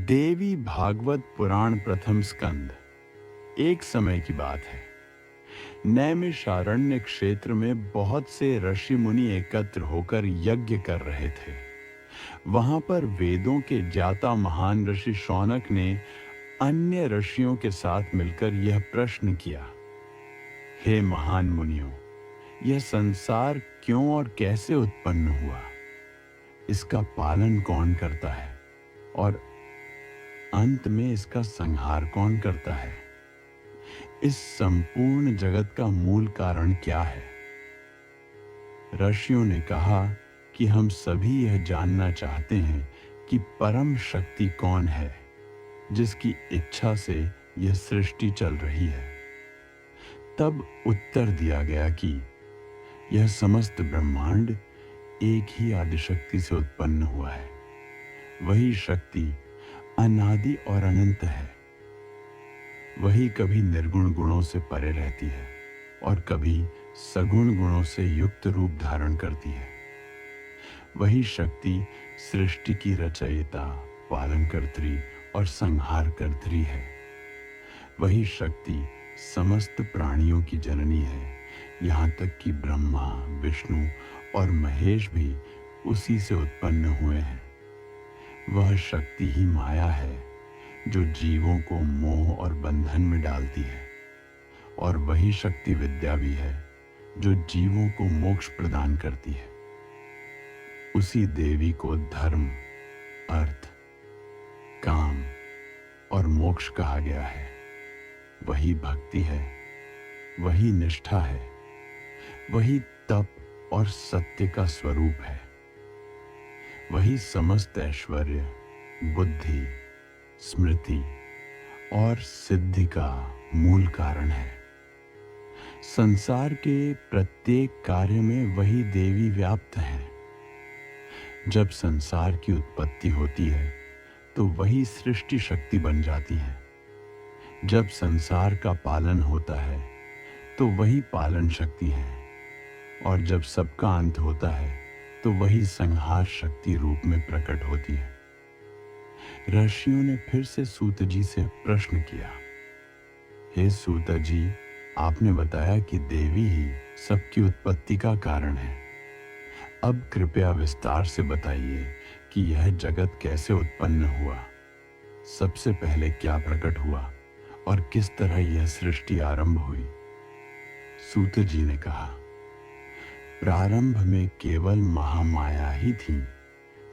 देवी भागवत पुराण प्रथम स्कंद। एक समय की बात है। नैमिषारण्य क्षेत्र में बहुत से ऋषि मुनि एकत्र होकर यज्ञ कर रहे थे। वहां पर वेदों के ज्ञाता महान ऋषि शौनक ने अन्य ऋषियों के साथ मिलकर यह प्रश्न किया, हे महान मुनियों, यह संसार क्यों और कैसे उत्पन्न हुआ? इसका पालन कौन करता है और अंत में इसका संहार कौन करता है? इस संपूर्ण जगत का मूल कारण क्या है? ऋषियों ने कहा कि हम सभी यह जानना चाहते हैं कि परम शक्ति कौन है, जिसकी इच्छा से यह सृष्टि चल रही है। तब उत्तर दिया गया कि यह समस्त ब्रह्मांड एक ही आदिशक्ति से उत्पन्न हुआ है। वही शक्ति अनादि और अनंत है। वही कभी निर्गुण गुणों से परे रहती है और कभी सगुण गुणों से युक्त रूप धारण करती है। वही शक्ति सृष्टि की रचयिता, पालनकर्त्री और संहारकर्त्री है। वही शक्ति समस्त प्राणियों की जननी है। यहाँ तक कि ब्रह्मा, विष्णु और महेश भी उसी से उत्पन्न हुए हैं। वह शक्ति ही माया है, जो जीवों को मोह और बंधन में डालती है, और वही शक्ति विद्या भी है, जो जीवों को मोक्ष प्रदान करती है। उसी देवी को धर्म, अर्थ, काम और मोक्ष कहा गया है। वही भक्ति है, वही निष्ठा है, वही तप और सत्य का स्वरूप है। वही समस्त ऐश्वर्य, बुद्धि, स्मृति और सिद्धि का मूल कारण है। संसार के प्रत्येक कार्य में वही देवी व्याप्त है। जब संसार की उत्पत्ति होती है तो वही सृष्टि शक्ति बन जाती है। जब संसार का पालन होता है तो वही पालन शक्ति है, और जब सबका अंत होता है तो वही संहार शक्ति रूप में प्रकट होती है। ऋषियों ने फिर से सूत जी से प्रश्न किया, हे सूत जी, आपने बताया कि देवी ही सबकी उत्पत्ति का कारण है। अब कृपया विस्तार से बताइए कि यह जगत कैसे उत्पन्न हुआ, सबसे पहले क्या प्रकट हुआ और किस तरह यह सृष्टि आरंभ हुई। सूत जी ने कहा, प्रारंभ में केवल महामाया ही थी,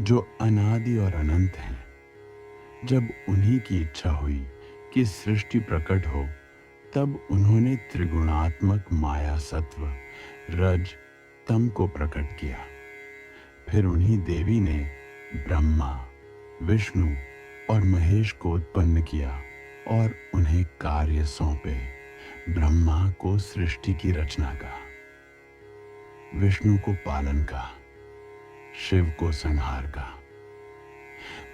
जो अनादि और अनंत है। जब उन्हीं की इच्छा हुई कि सृष्टि प्रकट हो, तब उन्होंने त्रिगुणात्मक माया सत्व, रज, तम को प्रकट किया। फिर उन्हीं देवी ने ब्रह्मा, विष्णु और महेश को उत्पन्न किया और उन्हें कार्य सौंपे। ब्रह्मा को सृष्टि की रचना का, विष्णु को पालन का, शिव को संहार का।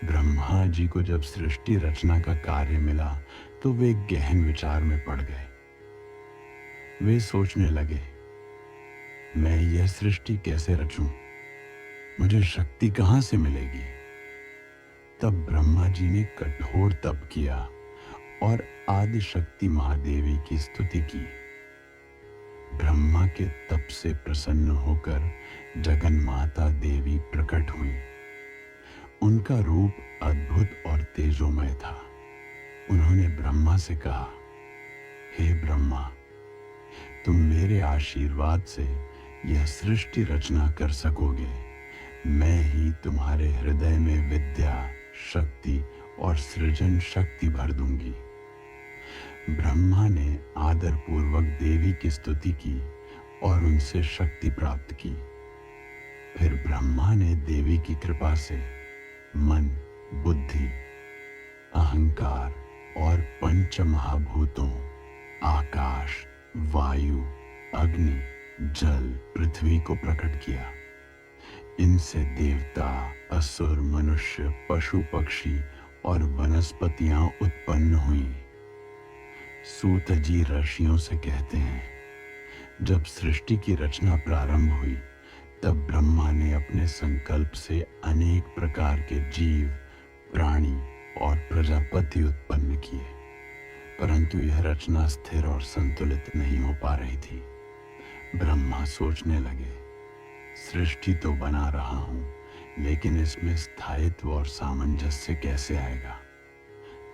ब्रह्मा जी को जब सृष्टि रचना का कार्य मिला तो वे गहन विचार में पड़ गए। वे सोचने लगे, मैं यह सृष्टि कैसे रचूं? मुझे शक्ति कहां से मिलेगी? तब ब्रह्मा जी ने कठोर तप किया और आदि शक्ति महादेवी की स्तुति की। ब्रह्मा के तप से प्रसन्न होकर जगन्माता देवी प्रकट हुई। उनका रूप अद्भुत और तेजोमय था। उन्होंने ब्रह्मा से कहा, हे ब्रह्मा, तुम मेरे आशीर्वाद से यह सृष्टि रचना कर सकोगे। मैं ही तुम्हारे हृदय में विद्या, शक्ति और सृजन शक्ति भर दूंगी। ब्रह्मा ने आदर पूर्वक देवी की स्तुति की और उनसे शक्ति प्राप्त की। फिर ब्रह्मा ने देवी की कृपा से मन, बुद्धि, अहंकार और पंच महाभूतों, आकाश, वायु, अग्नि, जल, पृथ्वी को प्रकट किया। इनसे देवता, असुर, मनुष्य, पशु, पक्षी और वनस्पतियां उत्पन्न हुई। सूत जी ऋषियों से कहते हैं, जब सृष्टि की रचना प्रारंभ हुई तब ब्रह्मा ने अपने संकल्प से अनेक प्रकार के जीव, प्राणी और प्रजापति उत्पन्न किए, परंतु यह रचना स्थिर और संतुलित नहीं हो पा रही थी। ब्रह्मा सोचने लगे, सृष्टि तो बना रहा हूं, लेकिन इसमें स्थायित्व और सामंजस्य कैसे आएगा।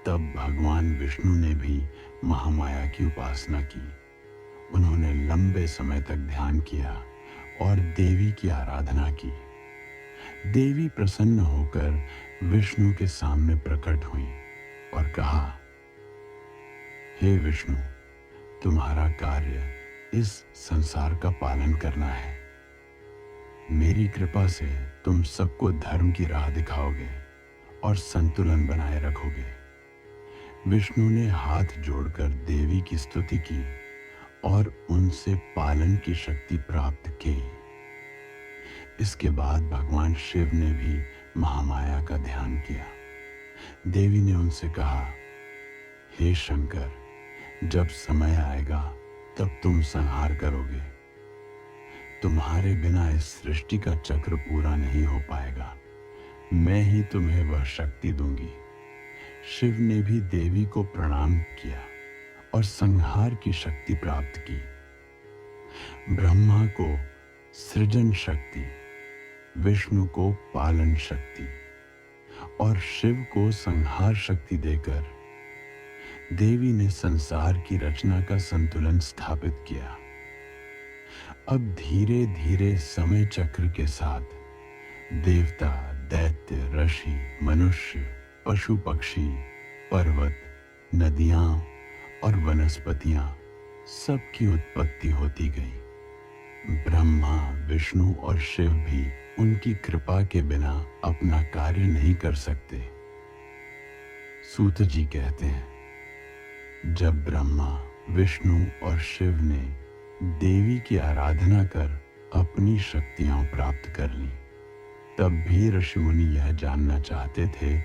तब भगवान विष्णु ने भी महामाया की उपासना की। उन्होंने लंबे समय तक ध्यान किया और देवी की आराधना की। देवी प्रसन्न होकर विष्णु के सामने प्रकट हुई और कहा, हे विष्णु, तुम्हारा कार्य इस संसार का पालन करना है। मेरी कृपा से तुम सबको धर्म की राह दिखाओगे और संतुलन बनाए रखोगे। विष्णु ने हाथ जोड़कर देवी की स्तुति की और उनसे पालन की शक्ति प्राप्त की। इसके बाद भगवान शिव ने भी महामाया का ध्यान किया। देवी ने उनसे कहा, हे शंकर, जब समय आएगा तब तुम संहार करोगे। तुम्हारे बिना इस सृष्टि का चक्र पूरा नहीं हो पाएगा। मैं ही तुम्हें वह शक्ति दूंगी। शिव ने भी देवी को प्रणाम किया और संहार की शक्ति प्राप्त की। ब्रह्मा को सृजन शक्ति, विष्णु को पालन शक्ति और शिव को संहार शक्ति देकर देवी ने संसार की रचना का संतुलन स्थापित किया। अब धीरे धीरे समय चक्र के साथ देवता, दैत्य, ऋषि, मनुष्य, पशु पक्षी, पर्वत, नदियां और वनस्पतियां सबकी उत्पत्ति होती गई। ब्रह्मा, विष्णु और शिव भी उनकी कृपा के बिना अपना कार्य नहीं कर सकते। सूत जी कहते हैं, जब ब्रह्मा, विष्णु और शिव ने देवी की आराधना कर अपनी शक्तियां प्राप्त कर ली, तब भी ऋषि मुनि यह जानना चाहते थे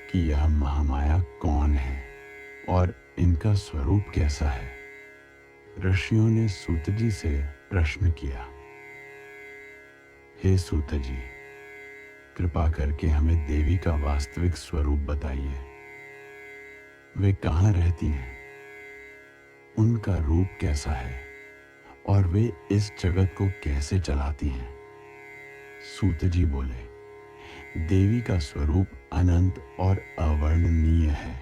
कि यह महामाया कौन है और इनका स्वरूप कैसा है। ऋषियों ने सूत जी से प्रश्न किया, हे सूत जी, कृपा करके हमें देवी का वास्तविक स्वरूप बताइए। वे कहाँ रहती हैं, उनका रूप कैसा है और वे इस जगत को कैसे चलाती हैं। सूत जी बोले, देवी का स्वरूप अनंत और अवर्णनीय है।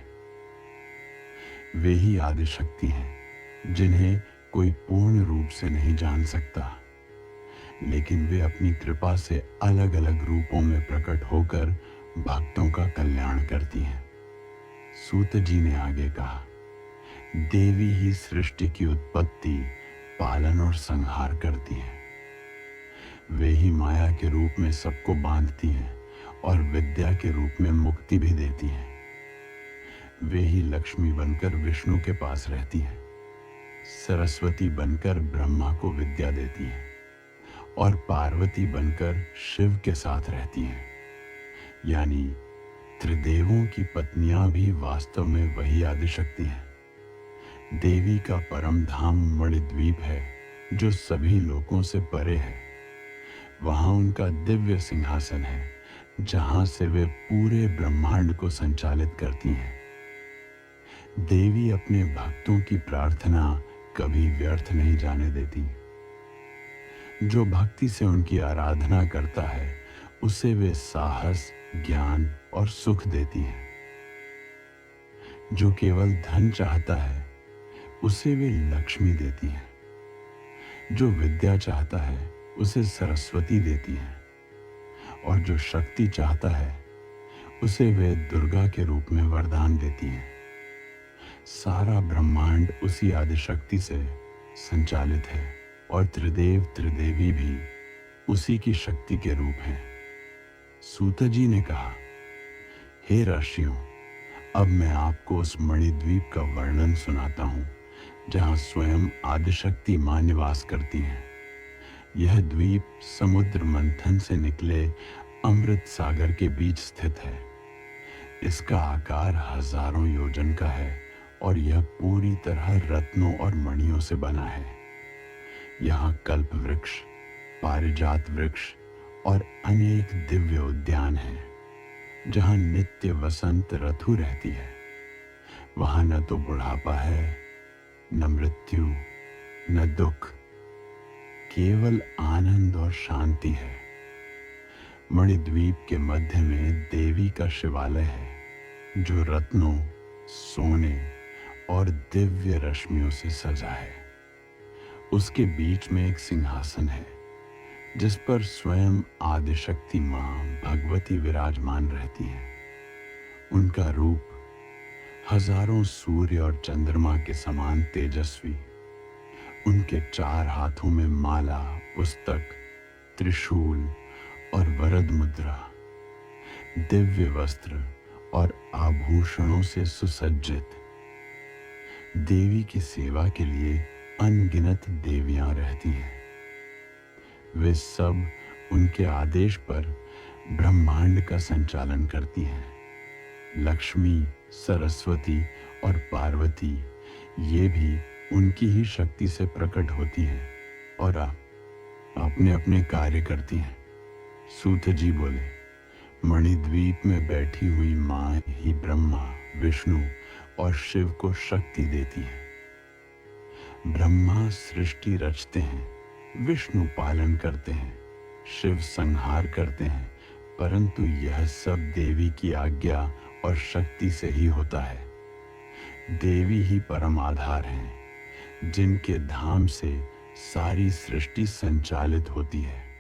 वे ही आदि शक्ति हैं जिन्हें कोई पूर्ण रूप से नहीं जान सकता, लेकिन वे अपनी कृपा से अलग अलग रूपों में प्रकट होकर भक्तों का कल्याण करती हैं। सूत जी ने आगे कहा, देवी ही सृष्टि की उत्पत्ति, पालन और संहार करती हैं। वे ही माया के रूप में सबको बांधती हैं और विद्या के रूप में मुक्ति भी देती हैं। वे ही लक्ष्मी बनकर विष्णु के पास रहती हैं, सरस्वती बनकर ब्रह्मा को विद्या देती हैं और पार्वती बनकर शिव के साथ रहती हैं। यानी त्रिदेवों की पत्नियां भी वास्तव में वही आदिशक्ति हैं। देवी का परम धाम मणिद्वीप है जो सभी लोकों से परे है। वहां उनका दिव्य सिंहासन है जहां से वे पूरे ब्रह्मांड को संचालित करती हैं। देवी अपने भक्तों की प्रार्थना कभी व्यर्थ नहीं जाने देती। जो भक्ति से उनकी आराधना करता है उसे वे साहस, ज्ञान और सुख देती हैं। जो केवल धन चाहता है उसे वे लक्ष्मी देती हैं। जो विद्या चाहता है उसे सरस्वती देती हैं और जो शक्ति चाहता है उसे वे दुर्गा के रूप में वरदान देती हैं। सारा ब्रह्मांड उसी आदिशक्ति से संचालित है और त्रिदेव त्रिदेवी भी उसी की शक्ति के रूप हैं। सूत जी ने कहा, हे ऋषियों, अब मैं आपको उस मणिद्वीप का वर्णन सुनाता हूं जहां स्वयं आदिशक्ति मां निवास करती हैं। यह द्वीप समुद्र मंथन से निकले अमृत सागर के बीच स्थित है। इसका आकार हजारों योजन का है और यह पूरी तरह रत्नों और मणियों से बना है। यहाँ कल्प वृक्ष, पारिजात वृक्ष और अनेक दिव्य उद्यान हैं। जहां नित्य वसंत ऋतु रहती है, वहां न तो बुढ़ापा है, न मृत्यु, न दुख, केवल आनंद और शांति है। मणिद्वीप के मध्य में देवी का शिवालय है, जो रत्नों, सोने और दिव्य रश्मियों से सजा है। उसके बीच में एक सिंहासन है, जिस पर स्वयं आदिशक्ति मां भगवती विराजमान रहती हैं। उनका रूप हजारों सूर्य और चंद्रमा के समान तेजस्वी। उनके 4 हाथों में माला, पुस्तक, त्रिशूल और वरद मुद्रा, दिव्य वस्त्र और आभूषणों से सुसज्जित। देवी की सेवा के लिए अनगिनत देवियां रहती हैं। वे सब उनके आदेश पर ब्रह्मांड का संचालन करती हैं। लक्ष्मी, सरस्वती और पार्वती, ये भी उनकी ही शक्ति से प्रकट होती हैं और अपने अपने कार्य करती हैं। सूत जी बोले, मणिद्वीप में बैठी हुई मां ही ब्रह्मा, विष्णु और शिव को शक्ति देती है। ब्रह्मा सृष्टि रचते हैं, विष्णु पालन करते हैं, शिव संहार करते हैं, परंतु यह सब देवी की आज्ञा और शक्ति से ही होता है। देवी ही परम आधार हैं, जिनके धाम से सारी सृष्टि संचालित होती है।